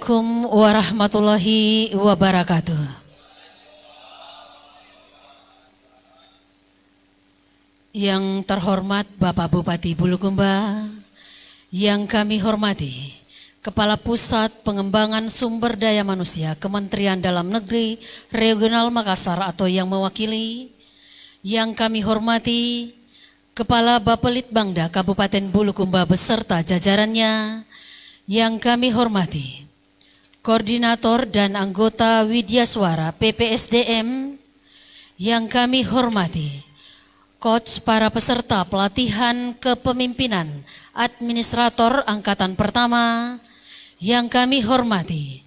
Assalamualaikum warahmatullahi wabarakatuh. Yang terhormat Bapak Bupati Bulukumba, yang kami hormati Kepala Pusat Pengembangan Sumber Daya Manusia Kementerian Dalam Negeri Regional Makassar atau yang mewakili, yang kami hormati Kepala Bapelitbangda Kabupaten Bulukumba beserta jajarannya, yang kami hormati Koordinator dan anggota Widyaswara PPSDM, yang kami hormati Coach para peserta pelatihan kepemimpinan Administrator Angkatan Pertama, yang kami hormati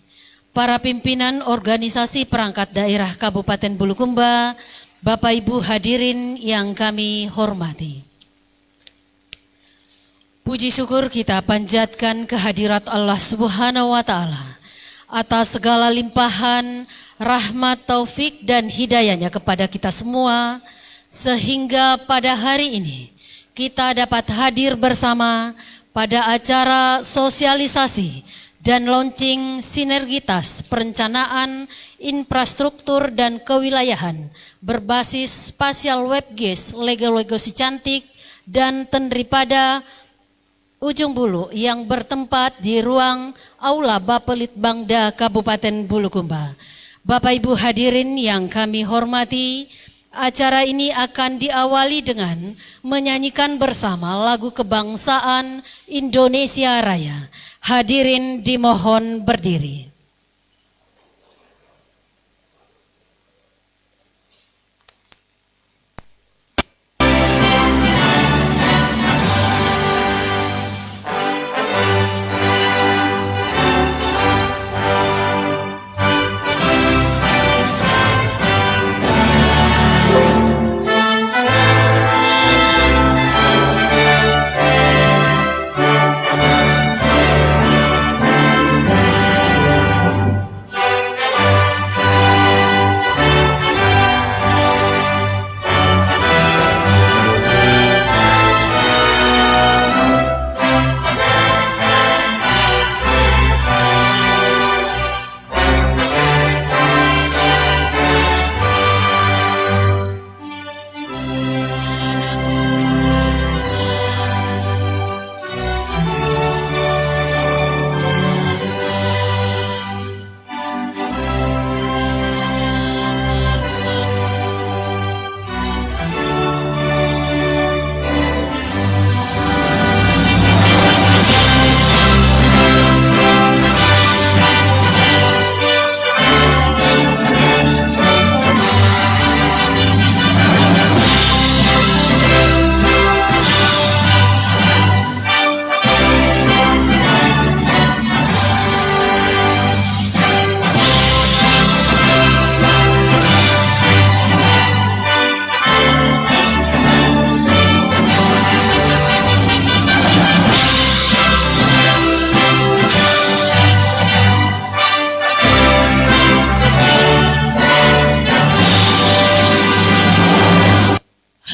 para pimpinan organisasi perangkat daerah Kabupaten Bulukumba, Bapak Ibu hadirin yang kami hormati. Puji syukur kita panjatkan kehadirat Allah Subhanahu wa Ta'ala atas segala limpahan rahmat, taufik dan hidayahnya kepada kita semua, sehingga pada hari ini kita dapat hadir bersama pada acara sosialisasi dan launching sinergitas perencanaan infrastruktur dan kewilayahan berbasis spasial webGIS Lego si cantik dan Tenripada Ujung Bulu yang bertempat di ruang Aula Bapelitbangda Kabupaten Bulukumba. Bapak Ibu hadirin yang kami hormati, acara ini akan diawali dengan menyanyikan bersama lagu kebangsaan Indonesia Raya. Hadirin dimohon berdiri.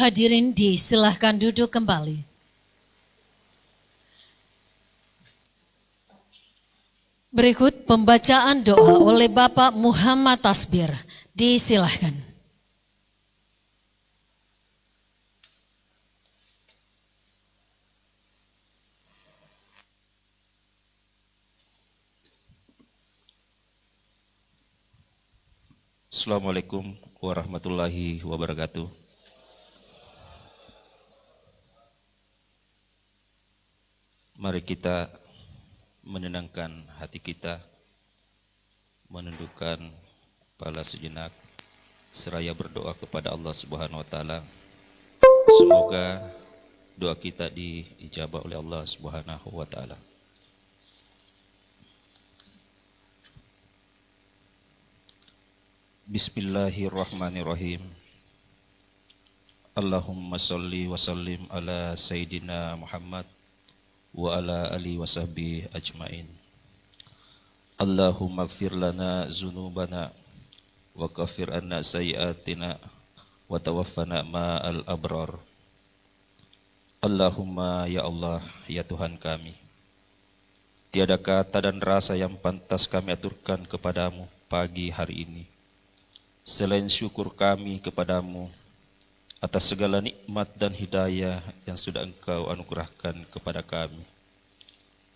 Hadirin disilahkan duduk kembali. Berikut pembacaan doa oleh Bapak Muhammad Tasbir. Disilahkan. Assalamualaikum warahmatullahi wabarakatuh. Mari kita menenangkan hati kita, menundukkan kepala sejenak, seraya berdoa kepada Allah Subhanahu wa Ta'ala. Semoga doa kita diijabah oleh Allah Subhanahu wa Ta'ala. Bismillahirrahmanirrahim. Allahumma salli wa sallim ala Sayyidina Muhammad wa ala alihi wa sahbihi ajmain. Allahumma gfir lana zunubana wa kafir anna sayyiatina wa tawaffana ma'al abrar. Allahumma ya Allah, ya Tuhan kami, Tiada kata dan rasa yang pantas kami aturkan kepadamu pagi hari ini, selain syukur kami kepadamu atas segala nikmat dan hidayah yang sudah Engkau anugerahkan kepada kami,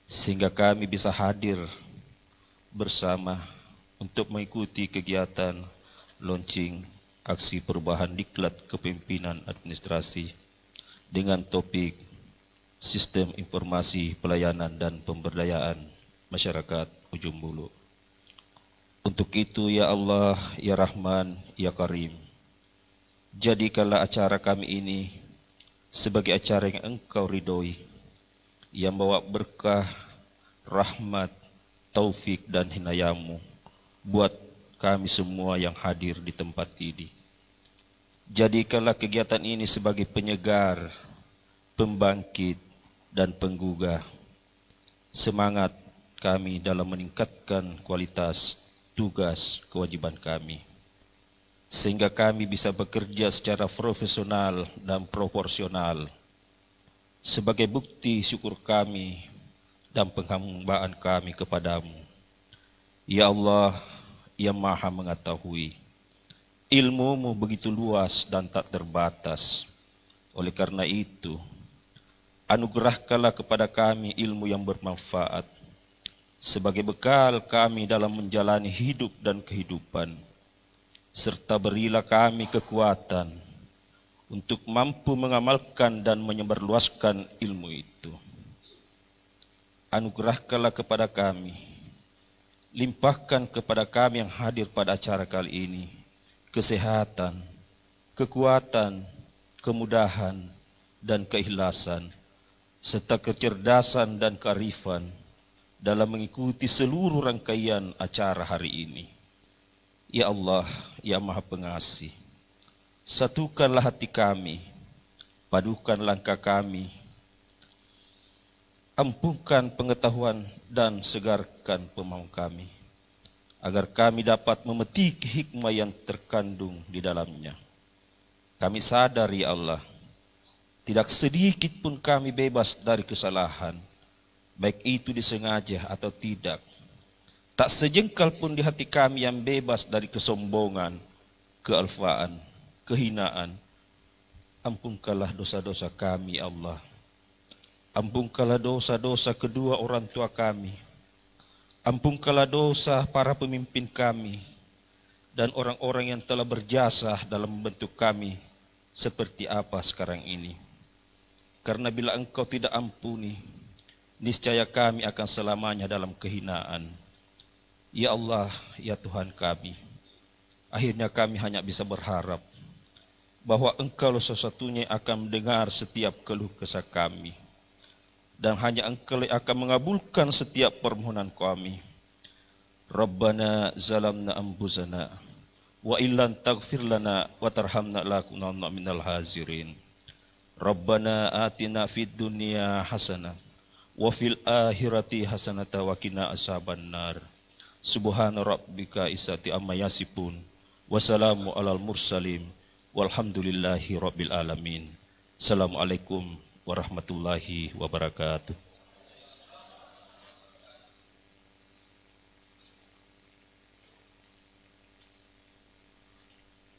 sehingga kami bisa hadir bersama untuk mengikuti kegiatan launching aksi perubahan diklat kepemimpinan administrasi dengan topik Sistem Informasi Pelayanan dan Pemberdayaan Masyarakat Ujung Bulu. Untuk itu ya Allah, ya Rahman, ya Karim, jadikanlah acara kami ini sebagai acara yang Engkau ridhoi, yang bawa berkah, rahmat, taufik dan hidayah-Mu buat kami semua yang hadir di tempat ini. Jadikanlah kegiatan ini sebagai penyegar, pembangkit dan penggugah semangat kami dalam meningkatkan kualitas tugas kewajiban kami, sehingga kami bisa bekerja secara profesional dan proporsional sebagai bukti syukur kami dan penghambaan kami kepadamu. Ya Allah, yang Maha mengetahui, ilmu-Mu begitu luas dan tak terbatas. Oleh karena itu, anugerahkanlah kepada kami ilmu yang bermanfaat sebagai bekal kami dalam menjalani hidup dan kehidupan, serta berilah kami kekuatan untuk mampu mengamalkan dan menyebarluaskan ilmu itu. Anugerahkanlah kepada kami, limpahkan kepada kami yang hadir pada acara kali ini, kesehatan, kekuatan, kemudahan, dan keikhlasan, serta kecerdasan dan kearifan dalam mengikuti seluruh rangkaian acara hari ini. Ya Allah, ya Maha Pengasih, satukanlah hati kami, padukan langkah kami, ampunkan pengetahuan dan segarkan pemahaman kami, agar kami dapat memetik hikmah yang terkandung di dalamnya. Kami sadar ya Allah, tidak sedikit pun kami bebas dari kesalahan, baik itu disengaja atau tidak. Tak sejengkal pun di hati kami yang bebas dari kesombongan, kealfaan, kehinaan. Ampunkanlah dosa-dosa kami Allah. Ampunkanlah dosa-dosa kedua orang tua kami. Ampunkanlah dosa para pemimpin kami dan orang-orang yang telah berjasa dalam membentuk kami seperti apa sekarang ini. Karena bila Engkau tidak ampuni, niscaya kami akan selamanya dalam kehinaan. Ya Allah, ya Tuhan kami, akhirnya kami hanya bisa berharap bahwa Engkau satu-satunya akan mendengar setiap keluh kesah kami, dan hanya Engkau akan mengabulkan setiap permohonan kami. Rabbana zalamna anfusana wa illan taghfir lana wa tarhamna lakunanna minal hazirin. Rabbana atina fid dunya hasanah wa fil akhirati hasanata wa qina azabannar. Subhana rabbika izzati amma yasifun wa salamu alal mursalin walhamdulillahi rabbil alamin. Assalamualaikum warahmatullahi wabarakatuh.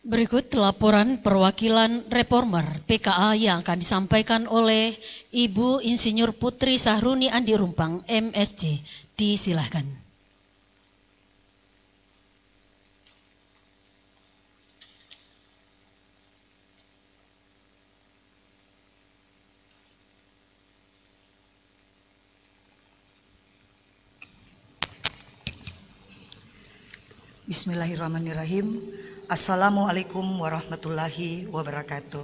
Berikut laporan perwakilan Reformer PKA yang akan disampaikan oleh Ibu Insinyur Putri Sahruni Andi Rumpang, MSc. Disilahkan. Bismillahirrahmanirrahim. Assalamualaikum warahmatullahi wabarakatuh.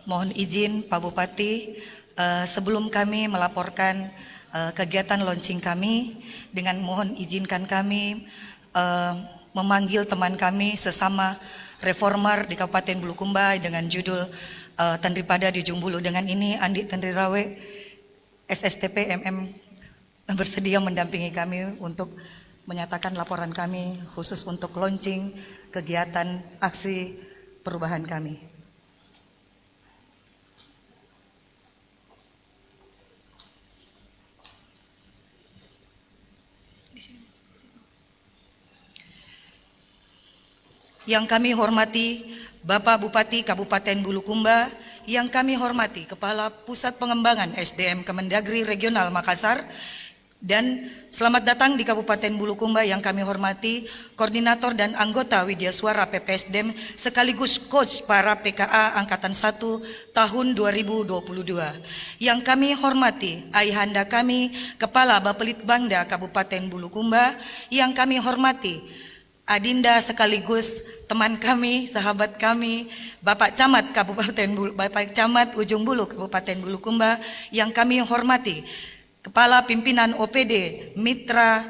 Mohon izin Pak Bupati, sebelum kami melaporkan kegiatan launching kami, dengan mohon izinkan kami memanggil teman kami sesama reformer di Kabupaten Bulukumba dengan judul Tandri Pada di Jungbulu. Dengan ini Andi Tandri Rawe SSTP MM bersedia mendampingi kami untuk menyatakan laporan kami khusus untuk launching kegiatan aksi perubahan kami. Yang kami hormati Bapak Bupati Kabupaten Bulukumba, yang kami hormati Kepala Pusat Pengembangan SDM Kemendagri Regional Makassar, dan selamat datang di Kabupaten Bulukumba yang kami hormati Koordinator dan anggota Widya Suara PPSDM sekaligus Coach para PKA Angkatan 1 tahun 2022. Yang kami hormati Ayahanda kami Kepala Bapelitbangda Kabupaten Bulukumba, yang kami hormati Adinda sekaligus teman kami, sahabat kami, Bapak Camat Bapak Camat Ujung Bulu Kabupaten Bulukumba, yang kami hormati Kepala Pimpinan OPD, Mitra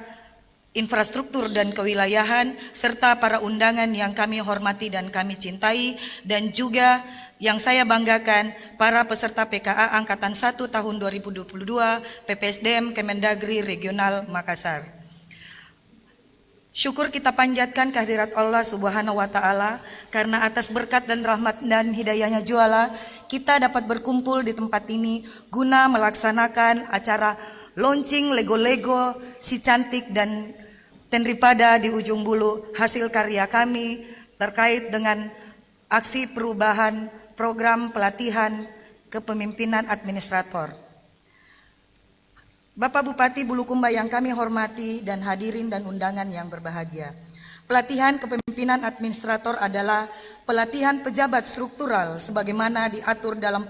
Infrastruktur dan Kewilayahan, serta para undangan yang kami hormati dan kami cintai, dan juga yang saya banggakan para peserta PKA Angkatan 1 tahun 2022 PPSDM Kemendagri Regional Makassar. Syukur kita panjatkan kehadirat Allah Subhanahu wa Ta'ala, karena atas berkat dan rahmat dan hidayahnya juala kita dapat berkumpul di tempat ini guna melaksanakan acara launching Lego-Lego si cantik dan Tenripada di Ujung Bulu, hasil karya kami terkait dengan aksi perubahan program pelatihan kepemimpinan administrator. Bapak Bupati Bulukumba yang kami hormati dan hadirin dan undangan yang berbahagia. Pelatihan kepemimpinan administrator adalah pelatihan pejabat struktural sebagaimana diatur dalam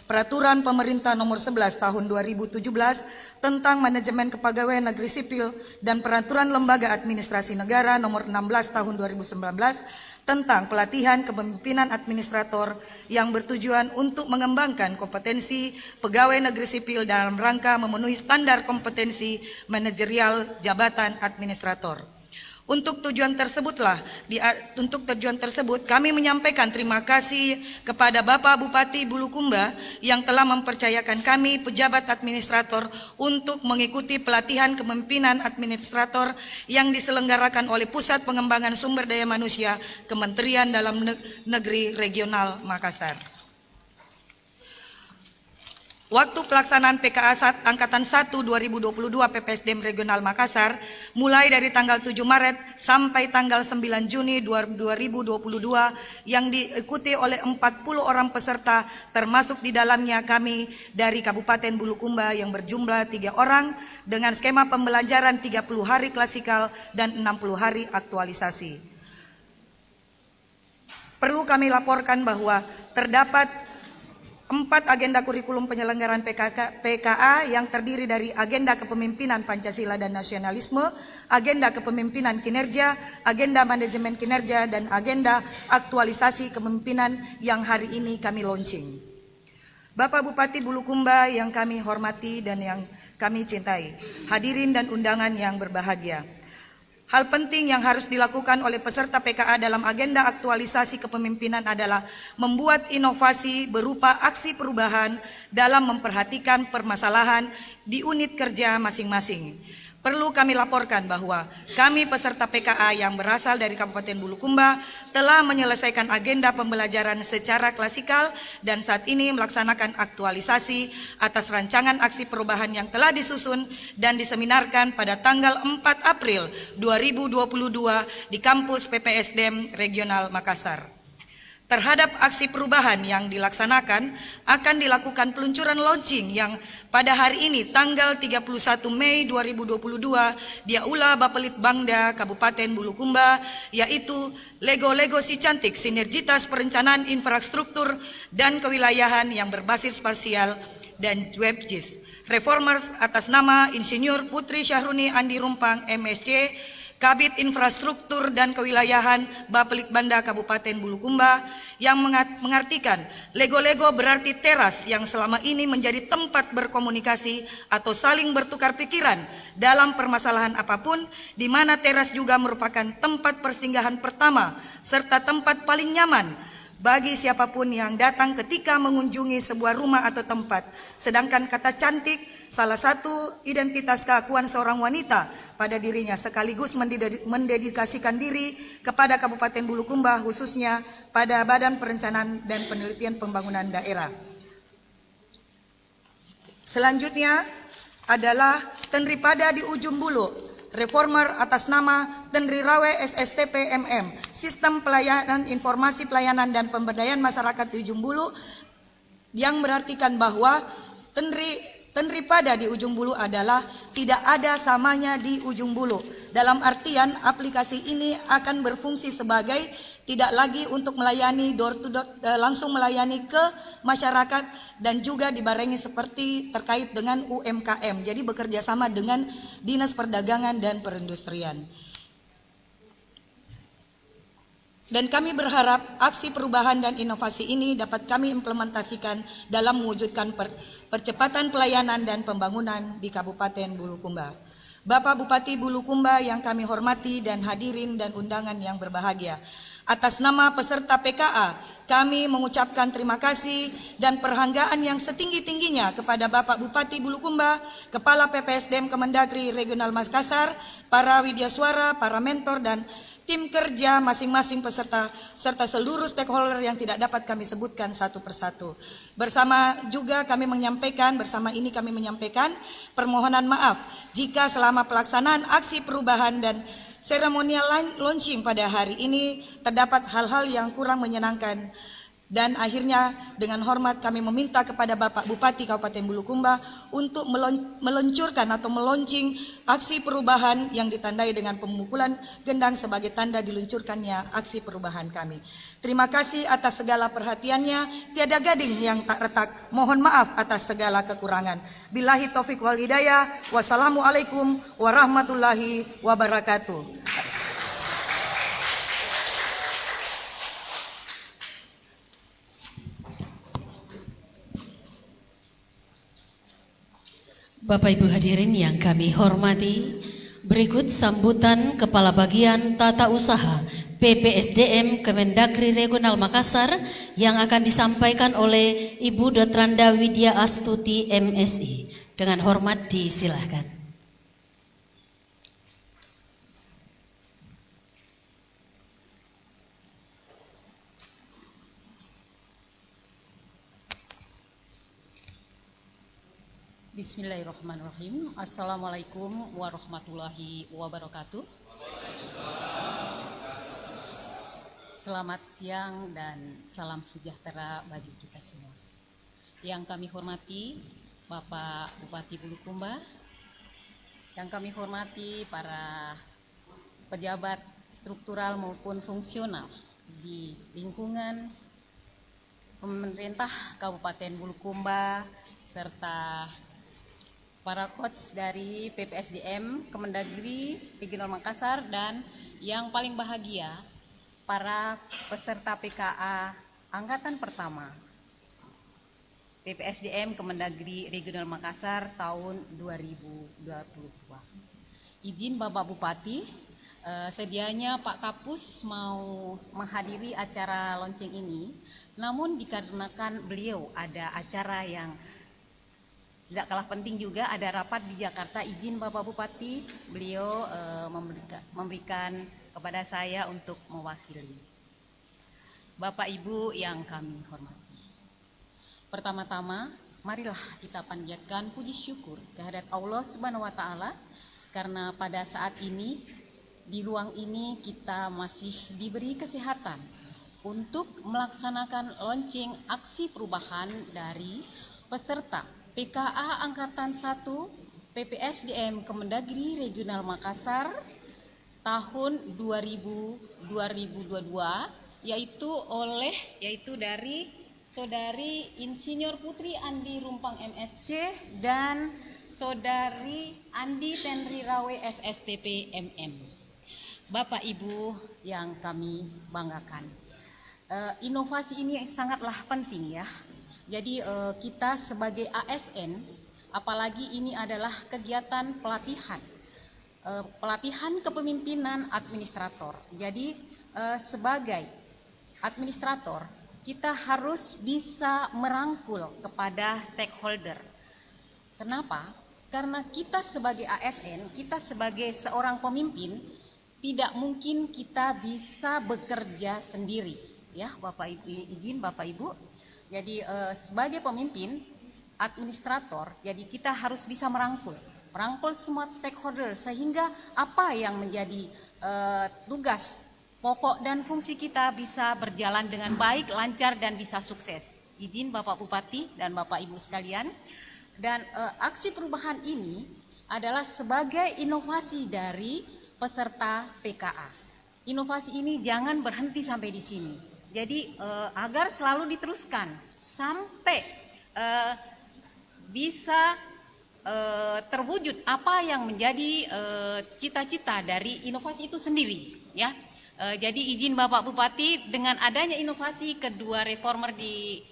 Peraturan Pemerintah Nomor 11 Tahun 2017 tentang Manajemen Kepegawaian Negeri Sipil dan Peraturan Lembaga Administrasi Negara Nomor 16 Tahun 2019 tentang pelatihan kepemimpinan administrator yang bertujuan untuk mengembangkan kompetensi pegawai negeri sipil dalam rangka memenuhi standar kompetensi manajerial jabatan administrator. Untuk tujuan tersebut kami menyampaikan terima kasih kepada Bapak Bupati Bulukumba yang telah mempercayakan kami pejabat administrator untuk mengikuti pelatihan kepemimpinan administrator yang diselenggarakan oleh Pusat Pengembangan Sumber Daya Manusia Kementerian Dalam Negeri Regional Makassar. Waktu pelaksanaan PKA Angkatan 1 2022 PPSDM Regional Makassar mulai dari tanggal 7 Maret sampai tanggal 9 Juni 2022 yang diikuti oleh 40 orang peserta, termasuk di dalamnya kami dari Kabupaten Bulukumba yang berjumlah 3 orang dengan skema pembelajaran 30 hari klasikal dan 60 hari aktualisasi. Perlu kami laporkan bahwa terdapat 4 agenda kurikulum penyelenggaraan PKA yang terdiri dari agenda kepemimpinan Pancasila dan nasionalisme, agenda kepemimpinan kinerja, agenda manajemen kinerja, dan agenda aktualisasi kepemimpinan yang hari ini kami launching. Bapak Bupati Bulukumba yang kami hormati dan yang kami cintai, hadirin dan undangan yang berbahagia. Hal penting yang harus dilakukan oleh peserta PKA dalam agenda aktualisasi kepemimpinan adalah membuat inovasi berupa aksi perubahan dalam memperhatikan permasalahan di unit kerja masing-masing. Perlu kami laporkan bahwa kami peserta PKA yang berasal dari Kabupaten Bulukumba telah menyelesaikan agenda pembelajaran secara klasikal dan saat ini melaksanakan aktualisasi atas rancangan aksi perubahan yang telah disusun dan diseminarkan pada tanggal 4 April 2022 di kampus PPSDM Regional Makassar. Terhadap aksi perubahan yang dilaksanakan akan dilakukan peluncuran launching yang pada hari ini tanggal 31 Mei 2022 di Aula Bapelitbangda Kabupaten Bulukumba, yaitu Lego-Lego si cantik sinergitas perencanaan infrastruktur dan kewilayahan yang berbasis spasial dan WebGIS. Reformers atas nama Insinyur Putri Syahruni Andi Rumpang MSc, Kabid Infrastruktur dan Kewilayahan Bapelitbangda Kabupaten Bulukumba, yang mengartikan Lego-Lego berarti teras yang selama ini menjadi tempat berkomunikasi atau saling bertukar pikiran dalam permasalahan apapun, di mana teras juga merupakan tempat persinggahan pertama serta tempat paling nyaman bagi siapapun yang datang ketika mengunjungi sebuah rumah atau tempat. Sedangkan kata cantik salah satu identitas keakuan seorang wanita pada dirinya, sekaligus mendedikasikan diri kepada Kabupaten Bulukumba, khususnya pada Badan Perencanaan dan Penelitian Pembangunan Daerah. Selanjutnya adalah Tenripada di Ujung Bulu Reformer atas nama Tenri Rawe SSTP MM, Sistem Pelayanan Informasi Pelayanan dan Pemberdayaan Masyarakat di Ujung Bulu, yang berartikan bahwa Tenri pada di Ujung Bulu adalah tidak ada samanya di Ujung Bulu. Dalam artian aplikasi ini akan berfungsi sebagai tidak lagi untuk melayani door to door, langsung melayani ke masyarakat, dan juga dibarengi seperti terkait dengan UMKM. Jadi bekerja sama dengan Dinas Perdagangan dan Perindustrian. Dan kami berharap aksi perubahan dan inovasi ini dapat kami implementasikan dalam mewujudkan percepatan pelayanan dan pembangunan di Kabupaten Bulukumba. Bapak Bupati Bulukumba yang kami hormati dan hadirin dan undangan yang berbahagia, atas nama peserta PKA, kami mengucapkan terima kasih dan perhargaan yang setinggi-tingginya kepada Bapak Bupati Bulukumba, Kepala PPSDM Kemendagri Regional Makassar, para widyaswara, para mentor, dan tim kerja masing-masing peserta, serta seluruh stakeholder yang tidak dapat kami sebutkan satu persatu. Bersama ini kami menyampaikan permohonan maaf jika selama pelaksanaan aksi perubahan dan seremonial launching pada hari ini terdapat hal-hal yang kurang menyenangkan. Dan akhirnya dengan hormat kami meminta kepada Bapak Bupati Kabupaten Bulukumba untuk meluncurkan atau meluncing aksi perubahan yang ditandai dengan pemukulan gendang sebagai tanda diluncurkannya aksi perubahan kami. Terima kasih atas segala perhatiannya. Tiada gading yang tak retak. Mohon maaf atas segala kekurangan. Billahi taufik wal hidayah. Wassalamualaikum warahmatullahi wabarakatuh. Bapak Ibu hadirin yang kami hormati, berikut sambutan Kepala Bagian Tata Usaha PPSDM Kemendagri Regional Makassar yang akan disampaikan oleh Ibu Dotranda Widya Astuti MSI. Dengan hormat disilahkan. Bismillahirrahmanirrahim. Assalamualaikum warahmatullahi wabarakatuh. Selamat siang dan salam sejahtera bagi kita semua. Yang kami hormati Bapak Bupati Bulukumba, yang kami hormati para pejabat struktural maupun fungsional di lingkungan pemerintah Kabupaten Bulukumba, serta para coach dari PPSDM Kemendagri Regional Makassar, dan yang paling bahagia para peserta PKA Angkatan Pertama PPSDM Kemendagri Regional Makassar tahun 2022. Izin Bapak Bupati, sedianya Pak Kapus mau menghadiri acara launching ini, namun dikarenakan beliau ada acara yang tidak kalah penting juga, ada rapat di Jakarta, izin Bapak Bupati, beliau memberikan kepada saya untuk mewakili. Bapak Ibu yang kami hormati, pertama-tama marilah kita panjatkan puji syukur kehadirat Allah Subhanahu wa Ta'ala, karena pada saat ini di ruang ini kita masih diberi kesehatan untuk melaksanakan launching aksi perubahan dari peserta PKA Angkatan 1 PPSDM Kemendagri Regional Makassar tahun 2022, yaitu dari Saudari Insinyur Putri Andi Rumpang MSc dan Saudari Andi Tenri Rawe SSTP MM. Bapak Ibu yang kami banggakan, inovasi ini sangatlah penting ya. Jadi kita sebagai ASN, apalagi ini adalah kegiatan pelatihan kepemimpinan administrator. Jadi sebagai administrator kita harus bisa merangkul kepada stakeholder. Kenapa? Karena kita sebagai ASN, kita sebagai seorang pemimpin, tidak mungkin kita bisa bekerja sendiri. Ya, Bapak Ibu, izin Bapak Ibu. Jadi sebagai pemimpin, administrator, jadi kita harus bisa merangkul merangkul semua stakeholder sehingga apa yang menjadi tugas pokok dan fungsi kita bisa berjalan dengan baik, lancar dan bisa sukses. Izin Bapak Bupati dan Bapak Ibu sekalian, dan aksi perubahan ini adalah sebagai inovasi dari peserta PKA. Inovasi ini jangan berhenti sampai di sini. Jadi agar selalu diteruskan sampai bisa terwujud apa yang menjadi cita-cita dari inovasi itu sendiri, ya. Jadi izin Bapak Bupati, dengan adanya inovasi kedua reformer di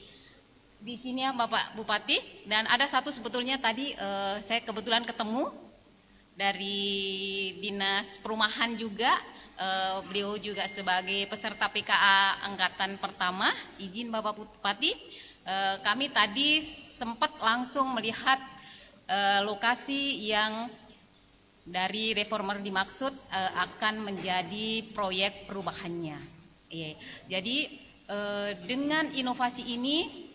sini ya Bapak Bupati, dan ada satu sebetulnya tadi saya kebetulan ketemu dari Dinas Perumahan juga, beliau juga sebagai peserta PKA angkatan pertama. Izin Bapak Bupati, kami tadi sempat langsung melihat lokasi yang dari reformer dimaksud akan menjadi proyek perubahannya. Jadi dengan inovasi ini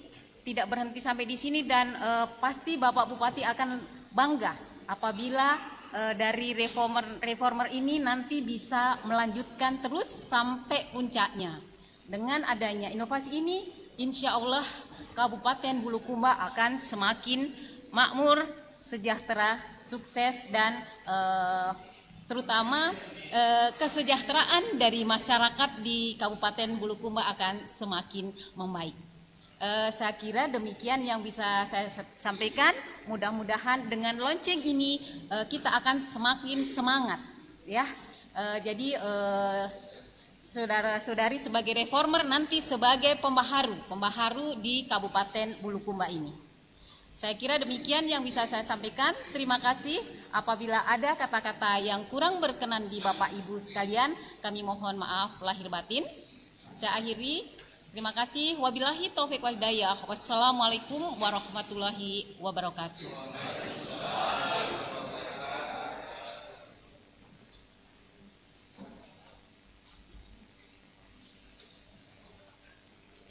tidak berhenti sampai di sini, dan pasti Bapak Bupati akan bangga apabila dari reformer ini nanti bisa melanjutkan terus sampai puncaknya. Dengan adanya inovasi ini, insya Allah Kabupaten Bulukumba akan semakin makmur, sejahtera, sukses, dan terutama kesejahteraan dari masyarakat di Kabupaten Bulukumba akan semakin membaik. Saya kira demikian yang bisa saya sampaikan. Mudah-mudahan dengan launching ini kita akan semakin semangat, ya. Jadi saudara-saudari sebagai reformer, nanti sebagai pembaharu di Kabupaten Bulukumba ini. Saya kira demikian yang bisa saya sampaikan. Terima kasih. Apabila ada kata-kata yang kurang berkenan di Bapak Ibu sekalian, kami mohon maaf lahir batin. Saya akhiri. Terima kasih. Wabillahi taufiq wal hidayah. Wassalamualaikum warahmatullahi wabarakatuh.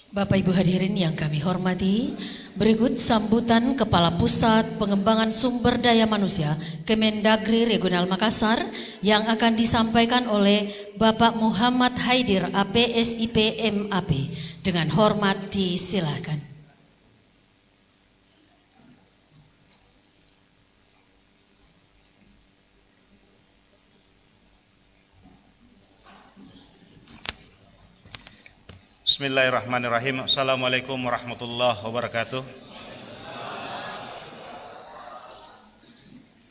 Bapak Ibu hadirin yang kami hormati, berikut sambutan Kepala Pusat Pengembangan Sumber Daya Manusia Kemendagri Regional Makassar yang akan disampaikan oleh Bapak Muhammad Haidir APSIP MAP. Dengan hormat disilakan. Bismillahirrahmanirrahim. Assalamualaikum warahmatullahi wabarakatuh.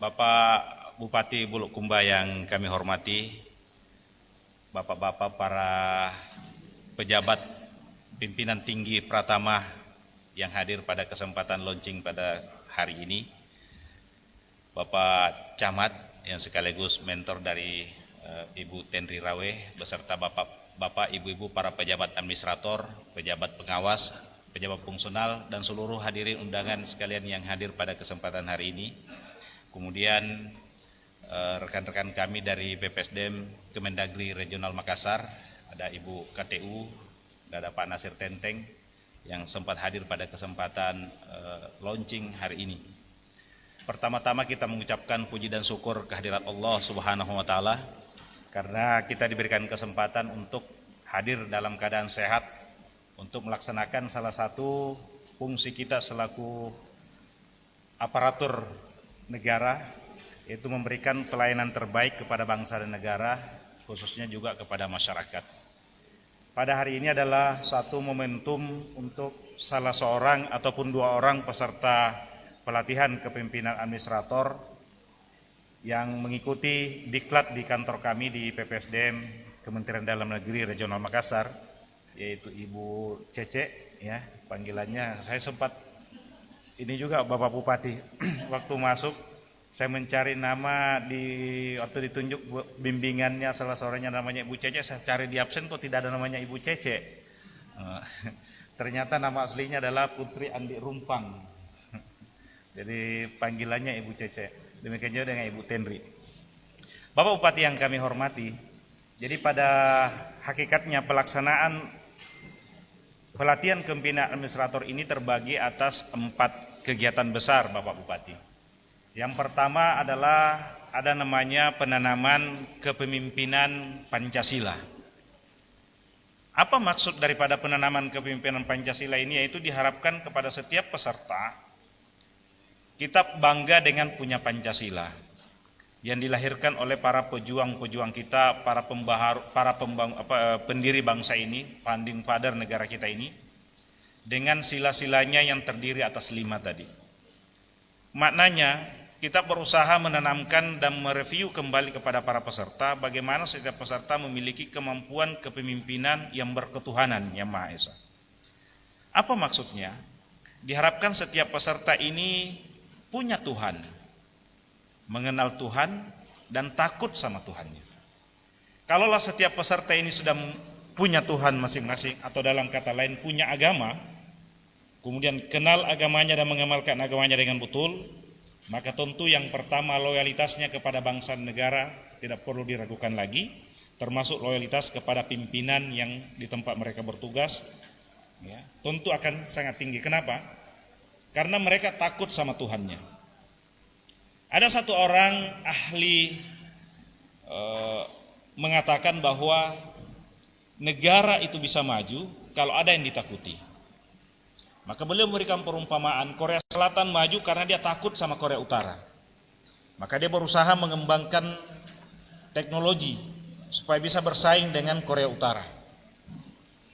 Bapak Bupati Bulukumba yang kami hormati, bapak-bapak para pejabat pimpinan tinggi Pratama yang hadir pada kesempatan launching pada hari ini, Bapak Camat yang sekaligus mentor dari Ibu Tenri Rawe beserta Bapak, Ibu-ibu para pejabat administrator, pejabat pengawas, pejabat fungsional, dan seluruh hadirin undangan sekalian yang hadir pada kesempatan hari ini. Kemudian rekan-rekan kami dari BPSDM Kemendagri Regional Makassar, ada Ibu KTU, ada Pak Nasir Tenteng yang sempat hadir pada kesempatan launching hari ini. Pertama-tama kita mengucapkan puji dan syukur kehadirat Allah Subhanahu wa Ta'ala, karena kita diberikan kesempatan untuk hadir dalam keadaan sehat untuk melaksanakan salah satu fungsi kita selaku aparatur negara, yaitu memberikan pelayanan terbaik kepada bangsa dan negara, khususnya juga kepada masyarakat. Pada hari ini adalah satu momentum untuk salah seorang ataupun dua orang peserta pelatihan kepemimpinan administrator yang mengikuti diklat di kantor kami di PPSDM Kementerian Dalam Negeri Regional Makassar, yaitu Ibu Cece, ya panggilannya. Saya sempat ini juga Bapak Bupati waktu masuk saya mencari nama waktu ditunjuk bimbingannya salah seorangnya namanya Ibu Cece, saya cari di absen kok tidak ada namanya Ibu Cece. Ternyata nama aslinya adalah Putri Andi Rumpang. Jadi panggilannya Ibu Cece. Demikian juga dengan Ibu Tenri. Bapak Bupati yang kami hormati, jadi pada hakikatnya pelaksanaan pelatihan kepemimpinan administrator ini terbagi atas 4 kegiatan besar Bapak Bupati. Yang pertama adalah ada namanya penanaman kepemimpinan Pancasila. Apa maksud daripada penanaman kepemimpinan Pancasila ini? Yaitu diharapkan kepada setiap peserta kita bangga dengan punya Pancasila yang dilahirkan oleh para pejuang-pejuang kita, pendiri bangsa ini, founding father negara kita ini, dengan sila-silanya yang terdiri atas 5 tadi. Maknanya kita berusaha menanamkan dan mereview kembali kepada para peserta bagaimana setiap peserta memiliki kemampuan kepemimpinan yang berketuhanan yang Maha Esa. Apa maksudnya? Diharapkan setiap peserta ini punya Tuhan, mengenal Tuhan dan takut sama Tuhannya. Kalaulah setiap peserta ini sudah punya Tuhan masing-masing, atau dalam kata lain punya agama, kemudian kenal agamanya dan mengamalkan agamanya dengan betul, maka tentu yang pertama loyalitasnya kepada bangsa dan negara tidak perlu diragukan lagi, termasuk loyalitas kepada pimpinan yang di tempat mereka bertugas, ya, tentu akan sangat tinggi. Kenapa? Karena mereka takut sama Tuhannya. Ada satu orang ahli mengatakan bahwa negara itu bisa maju kalau ada yang ditakuti. Maka beliau memberikan perumpamaan, Korea Selatan maju karena dia takut sama Korea Utara. Maka dia berusaha mengembangkan teknologi supaya bisa bersaing dengan Korea Utara.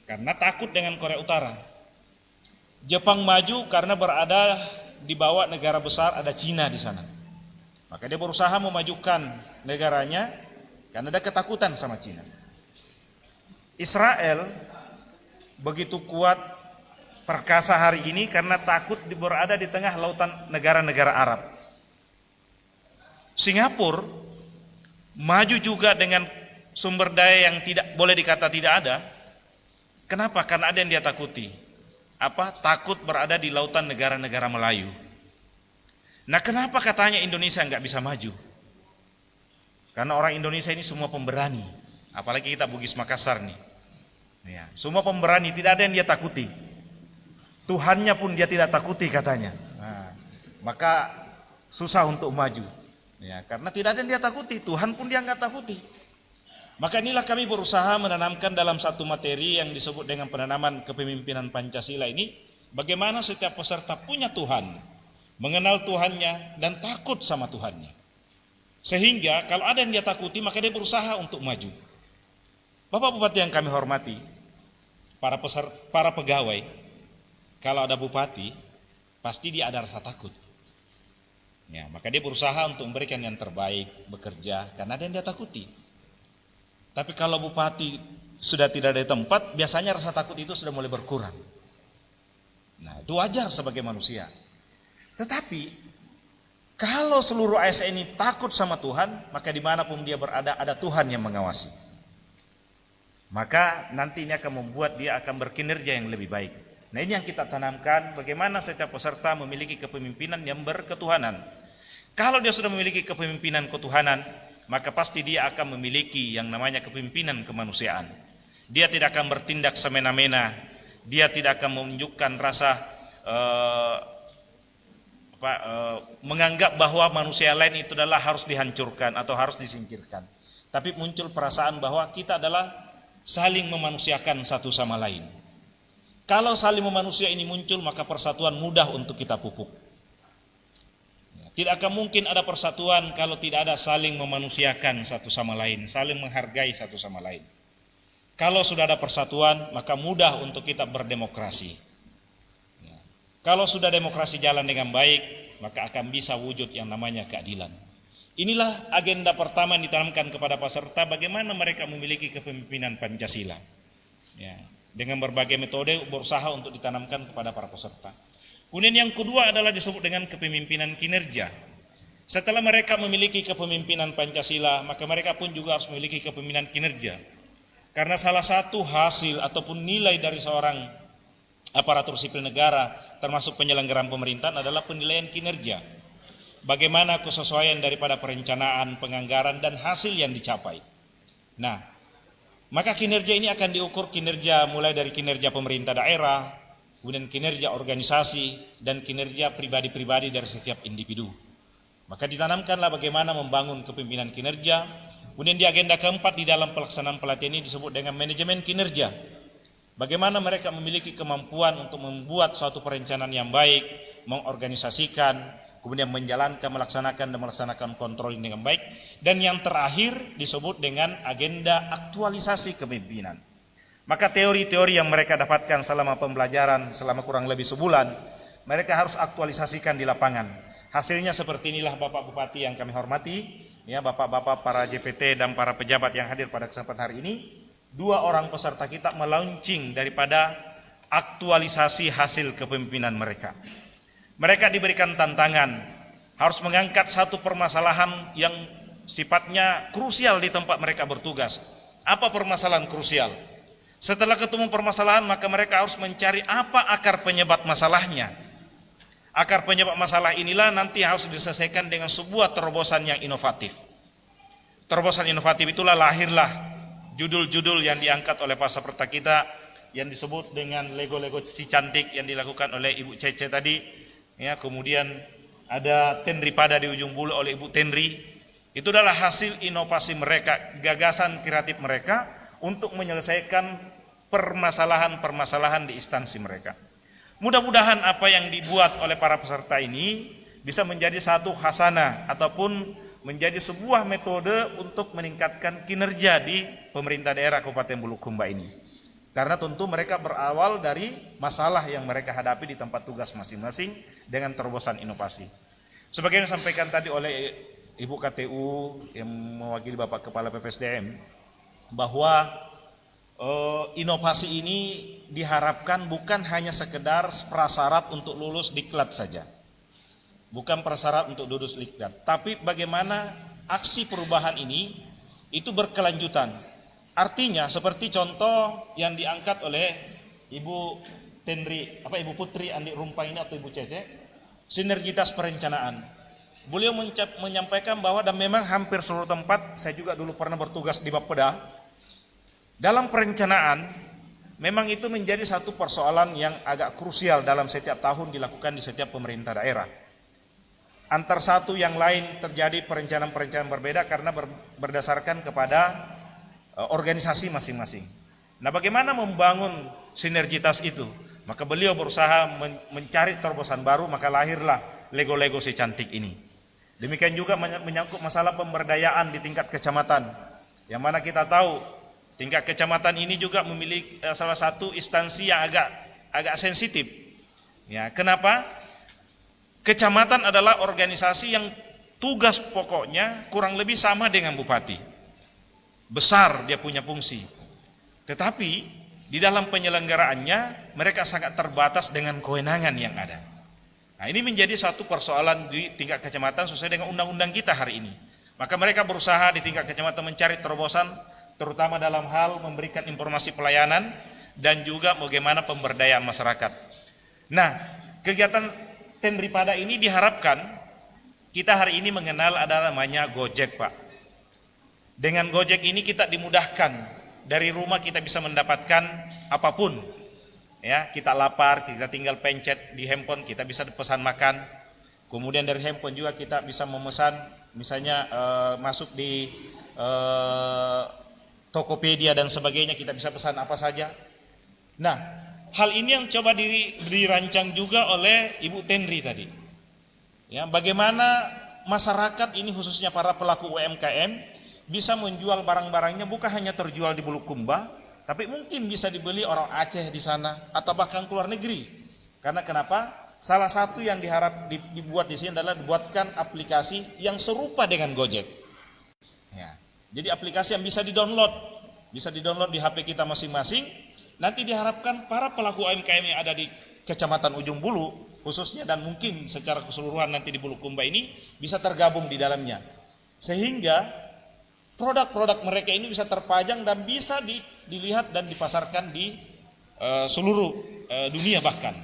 Karena takut dengan Korea Utara. Jepang maju karena berada di bawah negara besar, ada Cina di sana. Maka dia berusaha memajukan negaranya karena ada ketakutan sama Cina. Israel begitu kuat perkasa hari ini karena takut berada di tengah lautan negara-negara Arab. Singapura maju juga dengan sumber daya yang tidak boleh dikata tidak ada. Kenapa? Karena ada yang dia takuti. Takut berada di lautan negara-negara Melayu. Nah, kenapa katanya Indonesia nggak bisa maju? Karena orang Indonesia ini semua pemberani. Apalagi kita Bugis Makassar nih. Ya, semua pemberani, tidak ada yang dia takuti. Tuhannya pun dia tidak takuti katanya. Nah, maka susah untuk maju. Ya, karena tidak ada yang dia takuti, Tuhan pun dia nggak takuti. Maka inilah kami berusaha menanamkan dalam satu materi yang disebut dengan penanaman kepemimpinan Pancasila ini, bagaimana setiap peserta punya Tuhan, mengenal Tuhannya dan takut sama Tuhannya. Sehingga kalau ada yang dia takuti, maka dia berusaha untuk maju. Bapak Bupati yang kami hormati, para pegawai, kalau ada bupati, pasti dia ada rasa takut. Ya, maka dia berusaha untuk memberikan yang terbaik, bekerja, karena ada yang dia takuti. Tapi kalau bupati sudah tidak ada di tempat, biasanya rasa takut itu sudah mulai berkurang. Nah, itu wajar sebagai manusia. Tetapi, kalau seluruh ASN ini takut sama Tuhan, maka dimanapun dia berada, ada Tuhan yang mengawasi. Maka nanti ini akan membuat dia akan berkinerja yang lebih baik. Nah, ini yang kita tanamkan, bagaimana setiap peserta memiliki kepemimpinan yang berketuhanan. Kalau dia sudah memiliki kepemimpinan ketuhanan, maka pasti dia akan memiliki yang namanya kepemimpinan kemanusiaan. Dia tidak akan bertindak semena-mena, dia tidak akan menunjukkan rasa menganggap bahwa manusia lain itu adalah harus dihancurkan atau harus disingkirkan. Tapi muncul perasaan bahwa kita adalah saling memanusiakan satu sama lain. Kalau saling memanusia ini muncul, maka persatuan mudah untuk kita pupuk. Tidak akan mungkin ada persatuan kalau tidak ada saling memanusiakan satu sama lain, saling menghargai satu sama lain. Kalau sudah ada persatuan, maka mudah untuk kita berdemokrasi. Kalau sudah demokrasi jalan dengan baik, maka akan bisa wujud yang namanya keadilan. Inilah agenda pertama yang ditanamkan kepada peserta, bagaimana mereka memiliki kepemimpinan Pancasila. Ya, dengan berbagai metode berusaha untuk ditanamkan kepada para peserta. Kemudian yang kedua adalah disebut dengan kepemimpinan kinerja. Setelah mereka memiliki kepemimpinan Pancasila, maka mereka pun juga harus memiliki kepemimpinan kinerja. Karena salah satu hasil ataupun nilai dari seorang aparatur sipil negara, termasuk penyelenggaraan pemerintahan, adalah penilaian kinerja. Bagaimana kesesuaian daripada perencanaan, penganggaran, dan hasil yang dicapai. Nah, maka kinerja ini akan diukur kinerja mulai dari kinerja pemerintah daerah, kemudian kinerja organisasi, dan kinerja pribadi-pribadi dari setiap individu. Maka ditanamkanlah bagaimana membangun kepemimpinan kinerja. Kemudian di agenda keempat di dalam pelaksanaan pelatihan ini disebut dengan manajemen kinerja. Bagaimana mereka memiliki kemampuan untuk membuat suatu perencanaan yang baik, mengorganisasikan, kemudian menjalankan, melaksanakan kontrol dengan baik. Dan yang terakhir disebut dengan agenda aktualisasi kepemimpinan. Maka teori-teori yang mereka dapatkan selama pembelajaran selama kurang lebih sebulan, mereka harus aktualisasikan di lapangan. Hasilnya seperti inilah Bapak Bupati yang kami hormati, ya, Bapak-bapak para JPT dan para pejabat yang hadir pada kesempatan hari ini. 2 orang peserta kita melaunching daripada aktualisasi hasil kepemimpinan mereka. Mereka diberikan tantangan, harus mengangkat satu permasalahan yang sifatnya krusial di tempat mereka bertugas. Apa permasalahan krusial? Setelah ketemu permasalahan, maka mereka harus mencari apa akar penyebab masalahnya. Akar penyebab masalah inilah nanti harus diselesaikan dengan sebuah terobosan yang inovatif. Terobosan inovatif itulah lahirlah judul-judul yang diangkat oleh peserta kita yang disebut dengan Lego-Lego si cantik yang dilakukan oleh Ibu Cece tadi, ya, kemudian ada Tenri Pada di ujung bulu oleh Ibu Tenri. Itu adalah hasil inovasi mereka, gagasan kreatif mereka untuk menyelesaikan permasalahan-permasalahan di instansi mereka. Mudah-mudahan apa yang dibuat oleh para peserta ini bisa menjadi satu khasanah ataupun menjadi sebuah metode untuk meningkatkan kinerja di pemerintah daerah Kabupaten Bulukumba ini. Karena tentu mereka berawal dari masalah yang mereka hadapi di tempat tugas masing-masing dengan terobosan inovasi. Sebagaimana disampaikan tadi oleh Ibu KTU yang mewakili Bapak Kepala PPSDM, bahwa inovasi ini diharapkan bukan hanya sekedar prasyarat untuk lulus diklat saja. Bukan prasyarat untuk lulus diklat, tapi bagaimana aksi perubahan ini itu berkelanjutan. Artinya seperti contoh yang diangkat oleh Ibu Ibu Putri Andi Rumpang ini atau Ibu Cece, sinergitas perencanaan. Beliau menyampaikan bahwa dan memang hampir seluruh tempat, saya juga dulu pernah bertugas di Bapeda. Dalam perencanaan, memang itu menjadi satu persoalan yang agak krusial dalam setiap tahun dilakukan di setiap pemerintah daerah. Antar satu yang lain terjadi perencanaan-perencanaan berbeda karena berdasarkan kepada organisasi masing-masing. Nah, bagaimana membangun sinergitas itu? Maka beliau berusaha mencari terobosan baru, maka lahirlah Lego-Lego si cantik ini. Demikian juga menyangkut masalah pemberdayaan di tingkat kecamatan, yang mana kita tahu tingkat kecamatan ini juga memiliki salah satu instansi yang agak sensitif. Ya, kenapa? Kecamatan adalah organisasi yang tugas pokoknya kurang lebih sama dengan bupati. Besar dia punya fungsi. Tetapi di dalam penyelenggaraannya mereka sangat terbatas dengan kewenangan yang ada. Nah, ini menjadi satu persoalan di tingkat kecamatan sesuai dengan undang-undang kita hari ini. Maka mereka berusaha di tingkat kecamatan mencari terobosan, terutama dalam hal memberikan informasi pelayanan dan juga bagaimana pemberdayaan masyarakat. Nah, kegiatan Tenri Pada ini diharapkan kita hari ini mengenal ada namanya Gojek, Pak. Dengan Gojek ini kita dimudahkan, dari rumah kita bisa mendapatkan apapun. Ya, kita lapar, kita tinggal pencet di handphone, kita bisa pesan makan. Kemudian dari handphone juga kita bisa memesan, misalnya masuk di Tokopedia dan sebagainya, kita bisa pesan apa saja. Nah, hal ini yang coba dirancang juga oleh Ibu Tenri tadi. Ya, bagaimana masyarakat ini khususnya para pelaku UMKM bisa menjual barang-barangnya bukan hanya terjual di Bulukumba, tapi mungkin bisa dibeli orang Aceh di sana atau bahkan keluar negeri. Karena kenapa? Salah satu yang dibuat di sini adalah dibuatkan aplikasi yang serupa dengan Gojek. Ya. Jadi aplikasi yang bisa didownload di HP kita masing-masing. Nanti diharapkan para pelaku UMKM yang ada di Kecamatan Ujung Bulu khususnya dan mungkin secara keseluruhan nanti di Bulukumba ini bisa tergabung di dalamnya. Sehingga produk-produk mereka ini bisa terpajang dan bisa dilihat dan dipasarkan di seluruh dunia bahkan.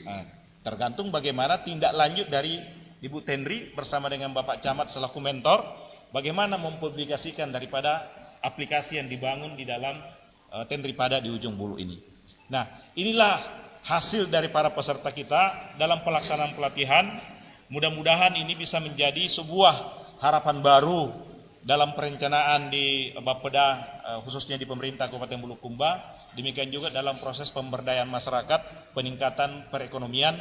Nah, tergantung bagaimana tindak lanjut dari Ibu Tenri bersama dengan Bapak Camat selaku mentor, bagaimana mempublikasikan daripada aplikasi yang dibangun di dalam Tenri Pada di Ujung Bulu ini. Nah, inilah hasil dari para peserta kita dalam pelaksanaan pelatihan Mudah-mudahan ini bisa menjadi sebuah harapan baru dalam perencanaan di Bapeda, khususnya di pemerintah Kabupaten Bulukumba. Demikian juga dalam proses pemberdayaan masyarakat, peningkatan perekonomian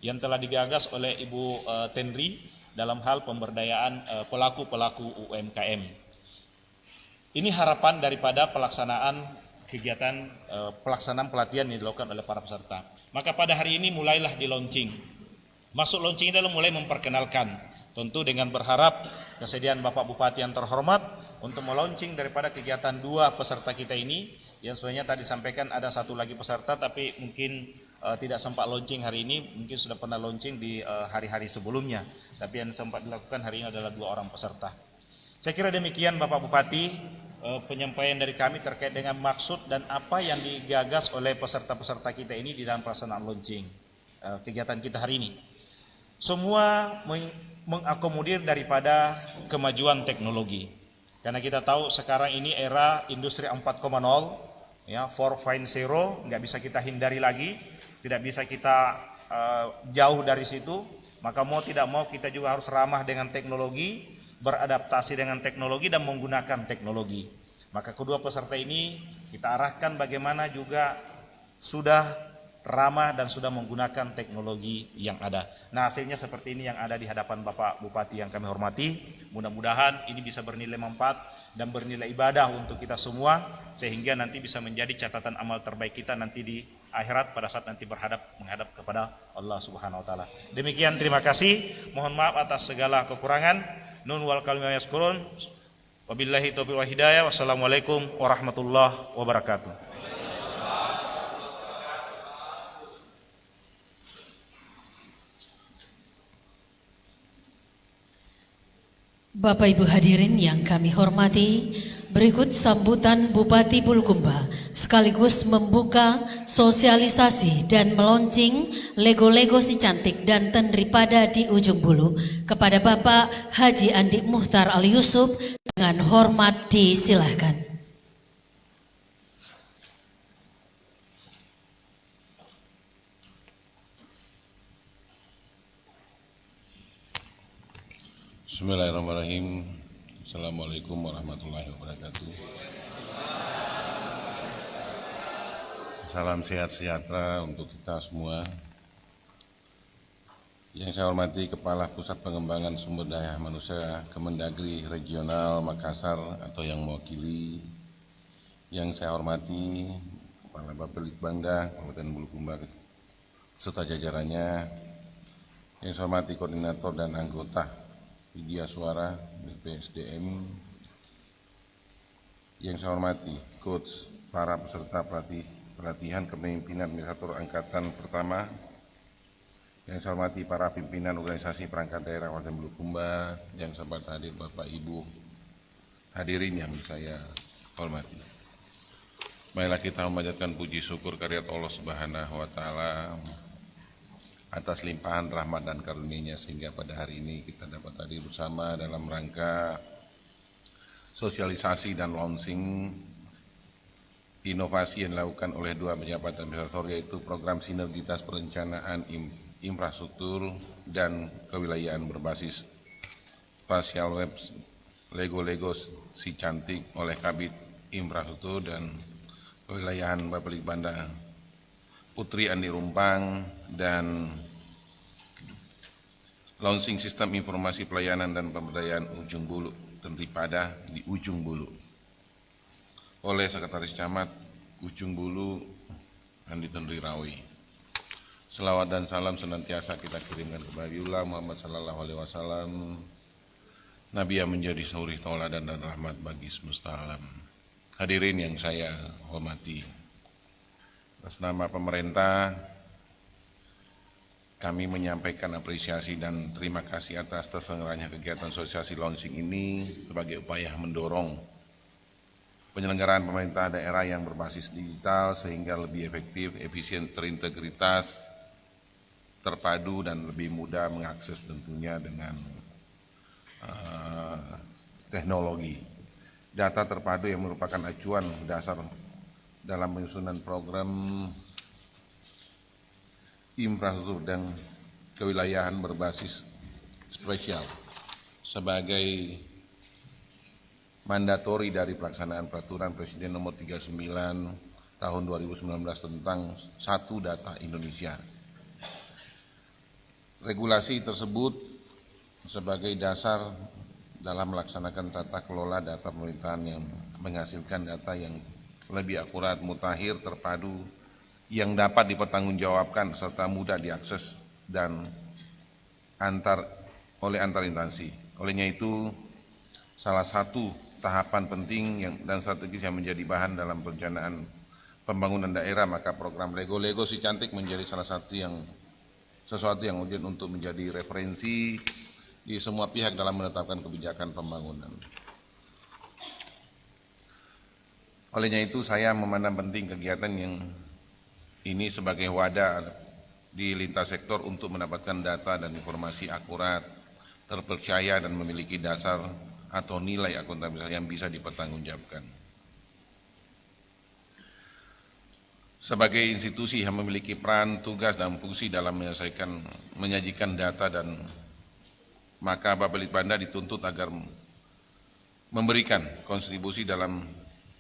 yang telah digagas oleh Ibu Tenri dalam hal pemberdayaan pelaku-pelaku UMKM. Ini harapan daripada pelaksanaan kegiatan pelaksanaan pelatihan yang dilakukan oleh para peserta. Maka pada hari ini mulailah di launching. Masuk launching adalah mulai memperkenalkan, tentu dengan berharap kesediaan Bapak Bupati yang terhormat untuk melaunching daripada kegiatan 2 peserta kita ini, yang sebenarnya tadi sampaikan ada 1 lagi peserta tapi mungkin tidak sempat launching hari ini, mungkin sudah pernah launching di hari-hari sebelumnya, tapi yang sempat dilakukan hari ini adalah 2 orang peserta. Saya kira demikian Bapak Bupati penyampaian dari kami terkait dengan maksud dan apa yang digagas oleh peserta-peserta kita ini di dalam pelaksanaan launching kegiatan kita hari ini. Semua mengakomodir daripada kemajuan teknologi. Karena kita tahu sekarang ini era industri 4.0, ya 4.0, nggak bisa kita hindari lagi, tidak bisa kita jauh dari situ. Maka mau tidak mau kita juga harus ramah dengan teknologi, beradaptasi dengan teknologi dan menggunakan teknologi. Maka kedua peserta ini kita arahkan bagaimana juga sudah ramah dan sudah menggunakan teknologi yang ada. Nah, hasilnya seperti ini yang ada di hadapan Bapak Bupati yang kami hormati. Mudah-mudahan ini bisa bernilai manfaat dan bernilai ibadah untuk kita semua, sehingga nanti bisa menjadi catatan amal terbaik kita nanti di akhirat pada saat nanti menghadap kepada Allah Subhanahu wa taala. Demikian, terima kasih. Mohon maaf atas segala kekurangan. Nun wal kalimah yaskurun. Wabillahi taufiq wal hidayah. Wassalamualaikum warahmatullahi wabarakatuh. Bapak Ibu hadirin yang kami hormati, berikut sambutan Bupati Bulukumba sekaligus membuka sosialisasi dan meluncing Lego-Lego si cantik dan Tenri pada di ujung bulu kepada Bapak Haji Andi Muhtar Ali Yusuf. Dengan hormat disilahkan. Bismillahirrahmanirrahim. Assalamualaikum warahmatullahi wabarakatuh. Salam sehat sejahtera untuk kita semua. Yang saya hormati Kepala Pusat Pengembangan Sumber Daya Manusia Kemendagri Regional Makassar atau yang mewakili. Yang saya hormati Kepala Bapelitbangda Kabupaten Bulukumba serta jajarannya. Yang saya hormati koordinator dan anggota Media Suara BPSDM, yang saya hormati coach, para peserta pelatihan kepemimpinan administrator angkatan pertama, yang saya hormati para pimpinan organisasi perangkat daerah Kabupaten Bulukumba, yang sempat hadir Bapak Ibu hadirin yang saya hormati. Marilah kita memanjatkan puji syukur kehadirat Allah Subhanahu wa taala atas limpahan rahmat dan karunia-Nya sehingga pada hari ini kita dapat hadir bersama dalam rangka sosialisasi dan launching inovasi yang dilakukan oleh 2 pejabat administrator, yaitu program sinergitas perencanaan infrastruktur dan kewilayahan berbasis spasial web Lego-Lego si cantik oleh Kabid Infrastruktur dan Kewilayahan Bapelitbangda Putri Andi Rumpang, dan launching sistem informasi pelayanan dan pemberdayaan ujung bulu Tenri pada di ujung bulu oleh Sekretaris Camat Ujung Bulu Andi Tenri Rawi. Selawat dan salam senantiasa kita kirimkan kepada Nabiullah Muhammad sallallahu alaihi wasallam, Nabi yang menjadi suri tauladan dan rahmat bagi semesta alam. Hadirin yang saya hormati, atas nama pemerintah, kami menyampaikan apresiasi dan terima kasih atas terselenggaranya kegiatan sosialisasi launching ini sebagai upaya mendorong penyelenggaraan pemerintah daerah yang berbasis digital sehingga lebih efektif, efisien, terintegritas, terpadu, dan lebih mudah mengakses tentunya dengan teknologi. Data terpadu yang merupakan acuan dasar dalam penyusunan program infrastruktur dan kewilayahan berbasis spesial sebagai mandatori dari pelaksanaan peraturan Presiden nomor 39 tahun 2019 tentang Satu Data Indonesia. Regulasi tersebut sebagai dasar dalam melaksanakan tata kelola data pemerintahan yang menghasilkan data yang lebih akurat, mutakhir, terpadu, yang dapat dipertanggungjawabkan serta mudah diakses dan oleh antar instansi. Olehnya itu, salah satu tahapan penting dan strategis yang menjadi bahan dalam perencanaan pembangunan daerah, maka program Lego si cantik menjadi salah satu sesuatu yang urgent untuk menjadi referensi di semua pihak dalam menetapkan kebijakan pembangunan. Olehnya itu, saya memandang penting kegiatan yang ini sebagai wadah di lintas sektor untuk mendapatkan data dan informasi akurat, terpercaya dan memiliki dasar atau nilai akuntabilitas yang bisa dipertanggungjawabkan. Sebagai institusi yang memiliki peran, tugas, dan fungsi dalam menyajikan data, dan maka Bapelitbanda dituntut agar memberikan kontribusi dalam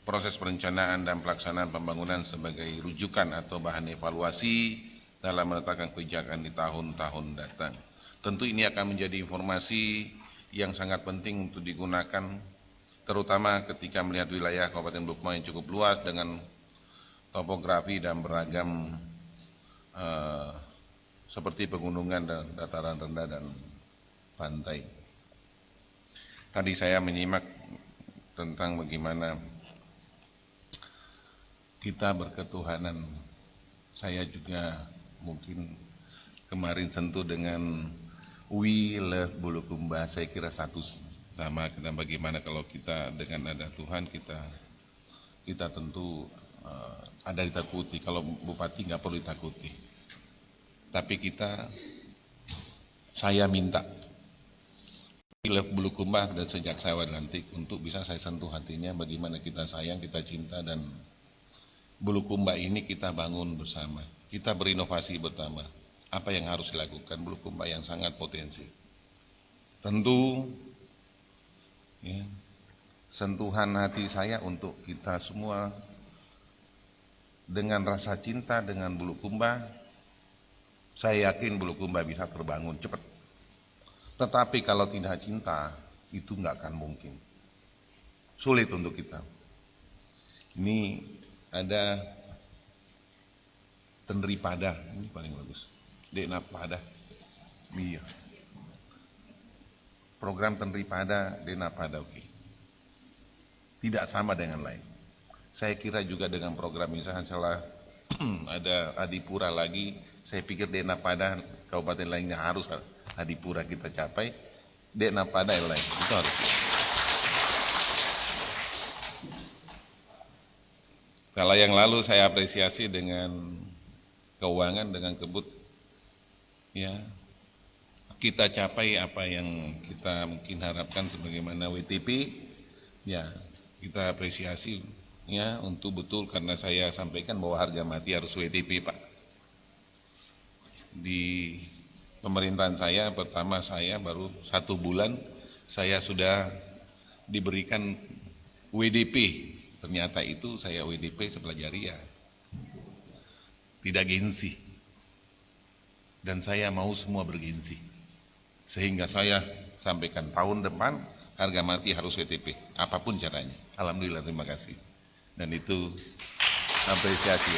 proses perencanaan dan pelaksanaan pembangunan sebagai rujukan atau bahan evaluasi dalam menetapkan kebijakan di tahun-tahun datang. Tentu ini akan menjadi informasi yang sangat penting untuk digunakan, terutama ketika melihat wilayah Kabupaten Bulukumba yang cukup luas dengan topografi dan beragam seperti pegunungan dan dataran rendah dan pantai. Tadi saya menyimak tentang bagaimana kita berketuhanan. Saya juga mungkin kemarin sentuh dengan We Love Bulukumba. Saya kira satu sama, dan bagaimana kalau kita dengan ada Tuhan kita tentu ada ditakuti. Kalau Bupati nggak perlu ditakuti, tapi saya minta We Love Bulukumba dan sejak saya dilantik untuk bisa saya sentuh hatinya, bagaimana kita sayang, kita cinta, dan Bulukumba ini kita bangun bersama, kita berinovasi bersama. Apa yang harus dilakukan Bulukumba yang sangat potensi. Tentu ya, sentuhan hati saya untuk kita semua dengan rasa cinta dengan Bulukumba, saya yakin Bulukumba bisa terbangun cepat. Tetapi kalau tidak cinta, itu nggak akan mungkin. Sulit untuk kita. Ini ada Tenri Pada, ini paling bagus. Dena Pada, iya. Program Tenri Pada, Dena Pada, oke. Tidak sama dengan lain. Saya kira juga dengan program misalnya salah ada Adipura lagi, saya pikir Dena Pada kabupaten lainnya harus Adipura kita capai, Dena Pada yang lain, itu harus. Kalau yang lalu saya apresiasi dengan keuangan, dengan kebut, ya kita capai apa yang kita mungkin harapkan sebagaimana WTP, ya kita apresiasi ya untuk betul, karena saya sampaikan bahwa harga mati harus WTP, Pak. Di pemerintahan saya pertama, saya baru 1 bulan saya sudah diberikan WDP. Ternyata itu saya WDP sepelajari ya, tidak gengsi. Dan saya mau semua bergengsi. Sehingga saya sampaikan tahun depan harga mati harus WTP, apapun caranya. Alhamdulillah, terima kasih. Dan itu apresiasi.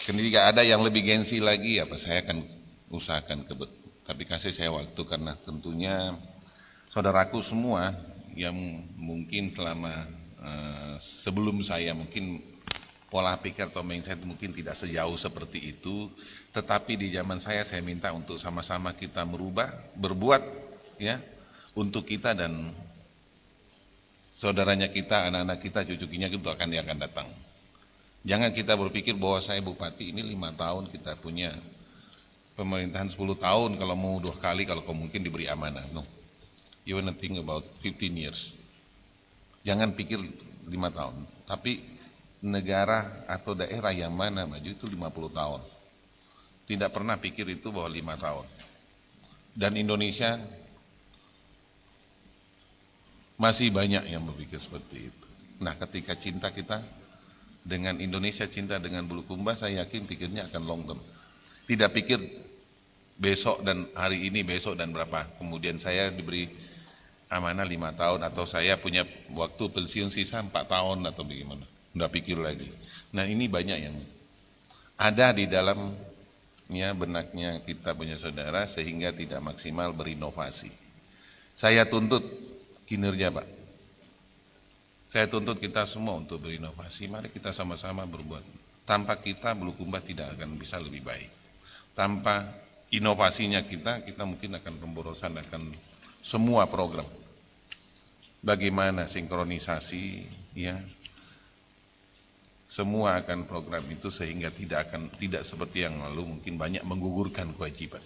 Ketika ada yang lebih gengsi lagi, apa saya akan usahakan kebet. Tapi kasih saya waktu, karena tentunya saudaraku semua yang mungkin selama sebelum saya mungkin pola pikir atau mindset mungkin tidak sejauh seperti itu, tetapi di zaman saya minta untuk sama-sama kita merubah, berbuat ya untuk kita dan saudaranya kita, anak-anak kita, cucu-cucunya itu yang akan datang. Jangan kita berpikir bahwa saya bupati ini 5 tahun, kita punya pemerintahan 10 tahun, kalau mau 2 kali, kalau mungkin diberi amanah. No, you wanna think about 15 years. Jangan pikir 5 tahun, tapi negara atau daerah yang mana maju itu 50 tahun. Tidak pernah pikir itu bahwa 5 tahun. Dan Indonesia masih banyak yang berpikir seperti itu. Nah, ketika cinta kita dengan Indonesia, cinta dengan Bulukumba, saya yakin pikirnya akan long term. Tidak pikir besok dan hari ini, besok dan berapa. Kemudian saya diberi amanah 5 tahun atau saya punya waktu pensiun sisa 4 tahun atau bagaimana. Tidak pikir lagi. Nah, ini banyak yang ada di dalam benaknya kita punya saudara sehingga tidak maksimal berinovasi. Saya tuntut kinerja, Pak. Saya tuntut kita semua untuk berinovasi. Mari kita sama-sama berbuat. Tanpa kita Bulukumba tidak akan bisa lebih baik. Tanpa inovasinya kita mungkin akan pemborosan akan semua program. Bagaimana sinkronisasi, ya, semua akan program itu sehingga tidak seperti yang lalu mungkin banyak menggugurkan kewajiban,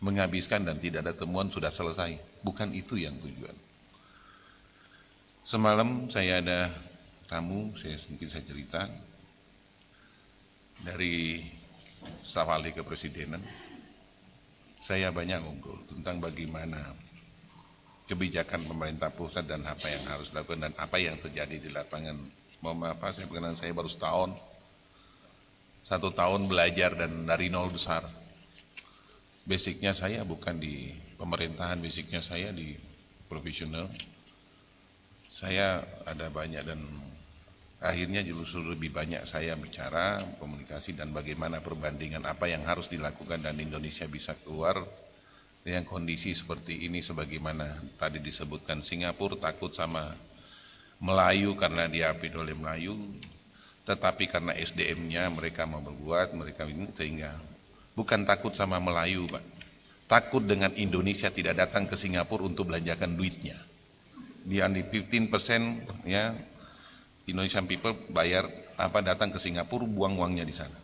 menghabiskan dan tidak ada temuan sudah selesai. Bukan itu yang tujuan. Semalam saya ada tamu, saya cerita dari staf ahli kepresidenan. Saya banyak ngobrol tentang bagaimana kebijakan pemerintah pusat dan apa yang harus dilakukan dan apa yang terjadi di lapangan. Mohon maaf, saya baru setahun, 1 tahun belajar dan dari nol besar. Basicnya saya bukan di pemerintahan, basicnya saya di profesional. Saya ada banyak dan akhirnya justru lebih banyak saya bicara, komunikasi dan bagaimana perbandingan apa yang harus dilakukan dan Indonesia bisa keluar dengan kondisi seperti ini sebagaimana tadi disebutkan. Singapura takut sama Melayu karena diapit oleh Melayu, tetapi karena SDM-nya mereka mau berbuat, mereka ini sehingga bukan takut sama Melayu, Pak. Takut dengan Indonesia tidak datang ke Singapura untuk belanjakan duitnya. Di 15% ya Indonesian people bayar datang ke Singapura buang uangnya di sana.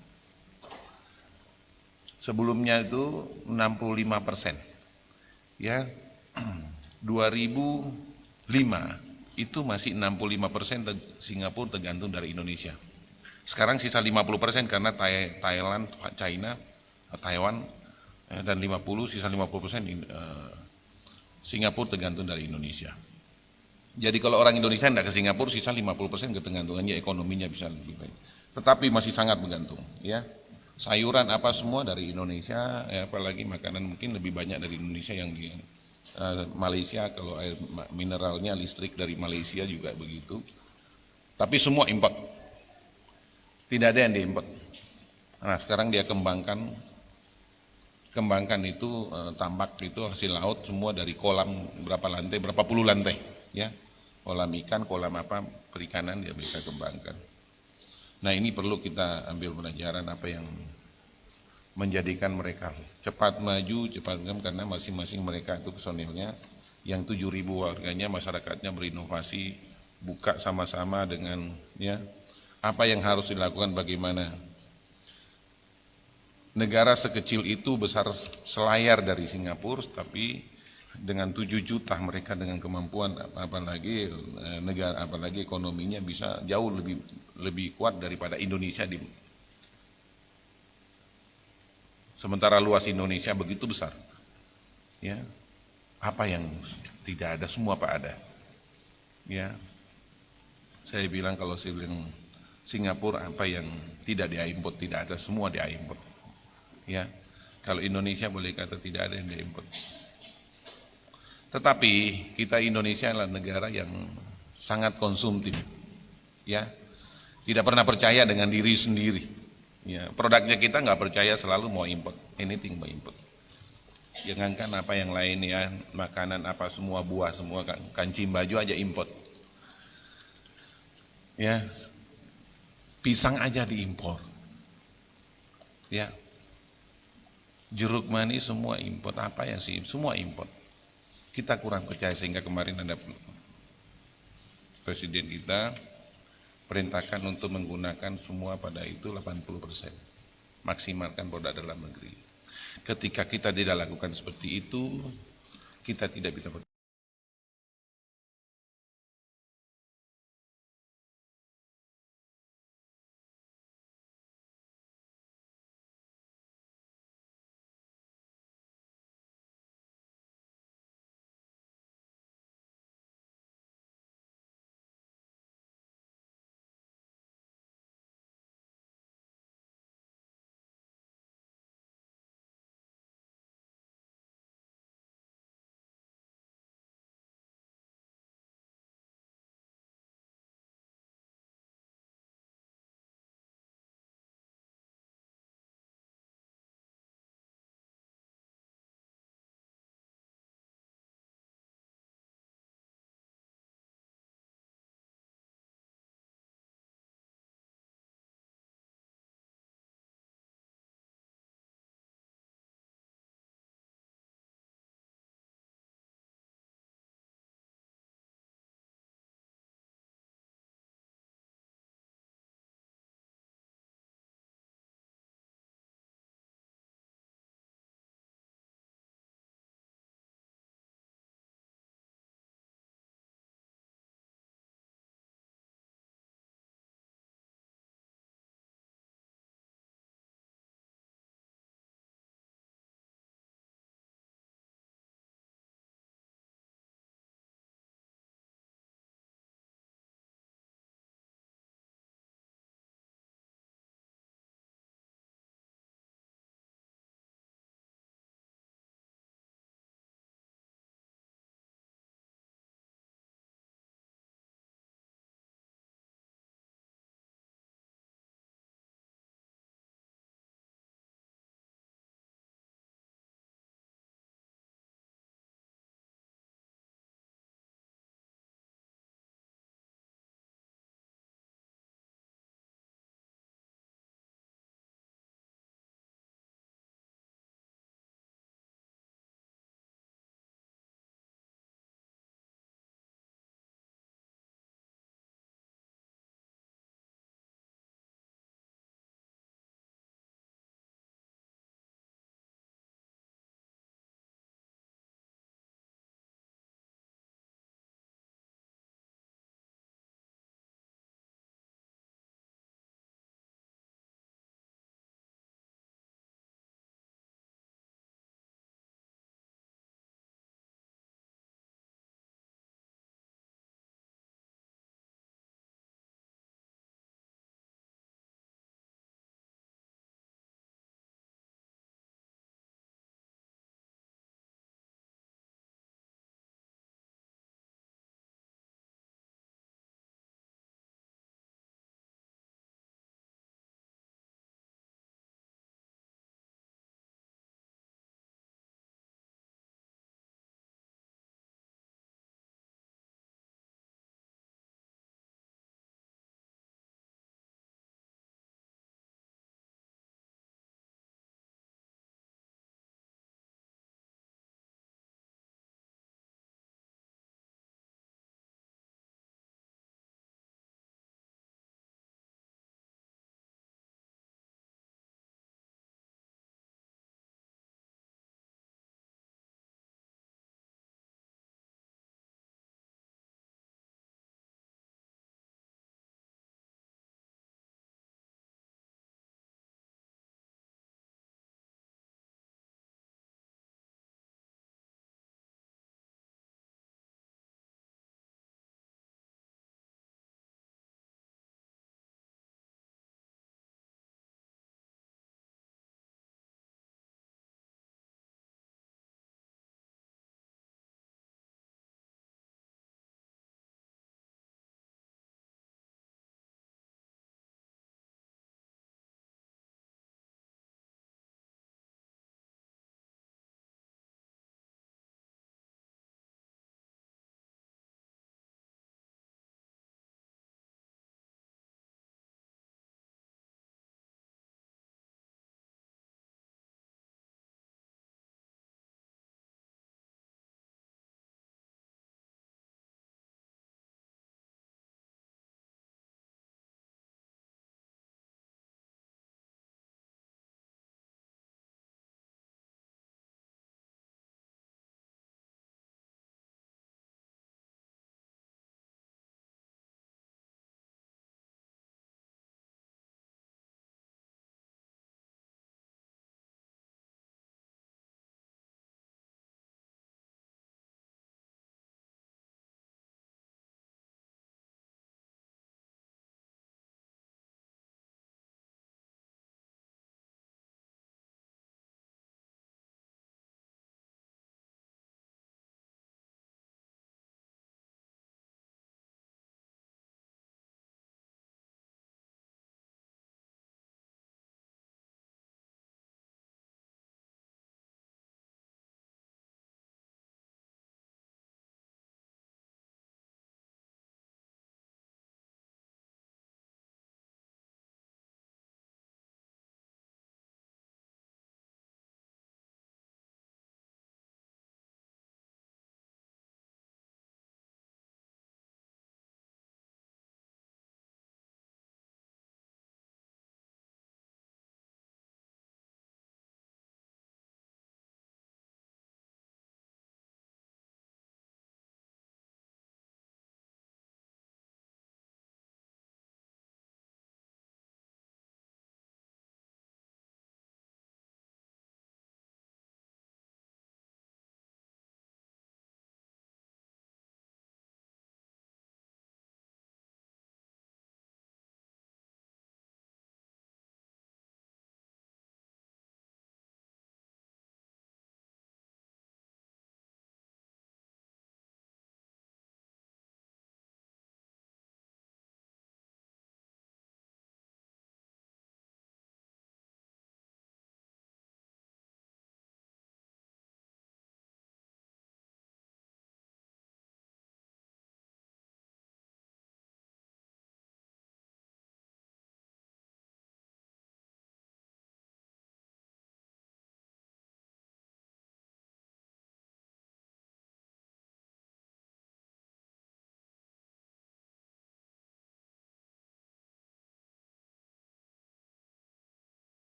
Sebelumnya itu 65%. Ya 2005 itu masih 65% Singapura tergantung dari Indonesia. Sekarang sisa 50% karena Thailand, China, Taiwan dan sisa 50% Singapura tergantung dari Indonesia. Jadi kalau orang Indonesia tidak ke Singapura, sisa 50% ketergantungannya ekonominya bisa lebih baik. Tetapi masih sangat bergantung, ya. Sayuran apa semua dari Indonesia, ya, apalagi makanan mungkin lebih banyak dari Indonesia yang di Malaysia. Kalau air mineralnya, listrik dari Malaysia juga begitu. Tapi semua import, tidak ada yang diimport. Nah sekarang dia kembangkan itu tambak itu hasil laut semua dari kolam berapa puluh lantai, ya. Kolam ikan, kolam apa, perikanan dia bisa kembangkan. Nah ini perlu kita ambil pelajaran apa yang menjadikan mereka cepat maju, cepat karena masing-masing mereka itu personilnya yang 7.000 warganya, masyarakatnya berinovasi, buka sama-sama dengan ya apa yang harus dilakukan, bagaimana negara sekecil itu besar selayar dari Singapura, tapi dengan 7 juta mereka dengan kemampuan apalagi negara apalagi ekonominya bisa jauh lebih kuat daripada Indonesia sementara luas Indonesia begitu besar, ya apa yang tidak ada semua Pak ada, ya saya bilang kalau saya bilang Singapura apa yang tidak diimport tidak ada, semua diimport, ya kalau Indonesia boleh kata tidak ada yang diimport. Tetapi kita Indonesia adalah negara yang sangat konsumtif, ya tidak pernah percaya dengan diri sendiri, ya produknya kita nggak percaya, selalu mau import, anything mau import. Jangankan apa yang lain ya, makanan apa semua, buah semua, kancing baju aja import, ya pisang aja diimpor, ya jeruk manis semua import, apa ya sih semua import. Kita kurang percaya sehingga kemarin ada presiden kita perintahkan untuk menggunakan semua pada itu 80%, maksimalkan produk dalam negeri. Ketika kita tidak lakukan seperti itu, kita tidak bisa